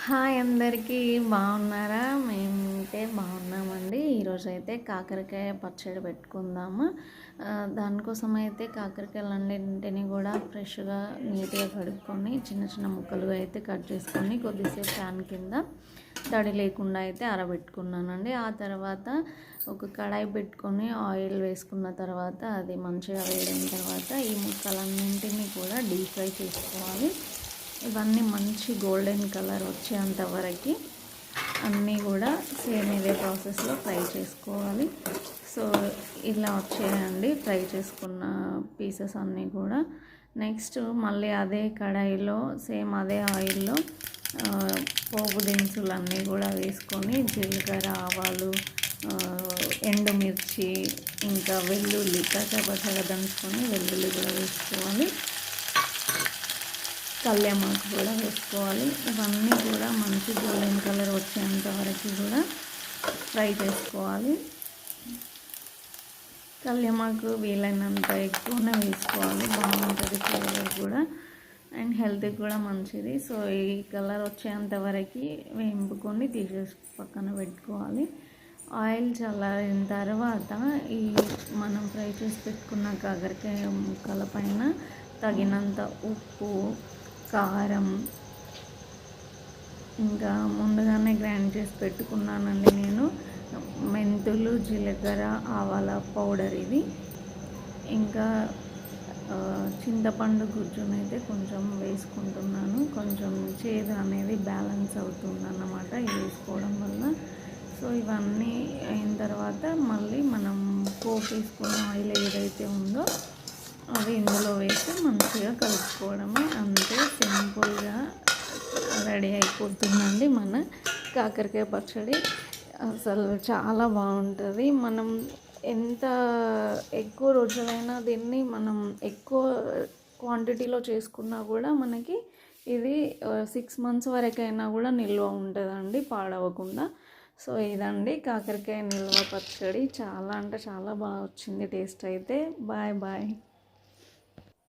Hi అందరికీ బాగున్నారా? మేమైతే బాగున్నామండి. ఈరోజైతే కాకరకాయ పచ్చడి పెట్టుకుందాము. దానికోసం అయితే కాకరకాయలన్నింటినీ కూడా ఫ్రెష్గా నీట్గా కడుక్కొని చిన్న చిన్న ముక్కలుగా అయితే కట్ చేసుకొని కొద్దిసేపు ఫ్యాన్ కింద తడి లేకుండా అయితే ఆరబెట్టుకున్నానండి. ఆ తర్వాత ఒక కడాయి పెట్టుకొని ఆయిల్ వేసుకున్న తర్వాత అది మంచిగా వేడిన తర్వాత ఈ ముక్కలన్నింటినీ కూడా డీప్ ఫ్రై చేసుకోవాలి. ఇవన్నీ మంచి గోల్డెన్ కలర్ వచ్చేంత వరకు అన్నీ కూడా సేమ్ ఇదే ప్రాసెస్లో ఫ్రై చేసుకోవాలి. సో ఇలా వచ్చేయండి ఫ్రై చేసుకున్న పీసెస్ అన్నీ కూడా. నెక్స్ట్ మళ్ళీ అదే కడాయిలో సేమ్ అదే ఆయిల్లో పోపు దినుసులన్నీ కూడా వేసుకొని జీలకర్ర, ఆవాలు, ఎండుమిర్చి, ఇంకా వెల్లుల్లి పచ్చగా దంచుకొని వెల్లుల్లి కూడా వేసుకోవాలి. కళ్యామాకు కూడా వేసుకోవాలి. ఇవన్నీ కూడా మంచి గోల్డెన్ కలర్ వచ్చేంత వరకు కూడా ఫ్రై చేసుకోవాలి. కళ్యామాకు వీలైనంత ఎక్కువనే వేసుకోవాలి, బాగుంటుంది ఫ్లేవర్ కూడా అండ్ హెల్త్కి కూడా మంచిది. సో ఈ కలర్ వచ్చేంత వరకు వేంపుకొని తీసేసి పక్కన పెట్టుకోవాలి. ఆయిల్ చల్లారిన తర్వాత ఈ మనం ఫ్రై చేసి పెట్టుకున్న కాకరకాయ ముక్కల పైన తగినంత ఉప్పు, కారం, ఇంకా ముందుగానే గ్రైండ్ చేసి పెట్టుకున్నానండి నేను మెంతులు, జీలకర్ర, ఆవాల పౌడర్ ఇది. ఇంకా చింతపండు గుజ్జునైతే కొంచెం వేసుకుంటున్నాను. కొంచెం చేదు అనేది బ్యాలెన్స్ అవుతుందన్నమాట ఇది వేసుకోవడం వల్ల. సో ఇవన్నీ అయిన తర్వాత మళ్ళీ మనం పోపు వేసుకున్న ఆయిల్ ఏదైతే ఉందో అది ఇందులో వేసి మంచిగా కలుపుకోవడమే. అంతే, సింపుల్గా రెడీ అయిపోతుందండి మన కాకరకాయ పచ్చడి. అసలు చాలా బాగుంటుంది. మనం ఎంత ఎక్కువ రోజులైనా దీన్ని మనం ఎక్కువ క్వాంటిటీలో చేసుకున్నా కూడా మనకి ఇది 6 months వరకైనా కూడా నిల్వ ఉంటుందండి, పాడవకుండా. సో ఇదండి కాకరకాయ నిల్వ పచ్చడి. చాలా అంటే చాలా బాగా వచ్చింది టేస్ట్ అయితే. Bye bye.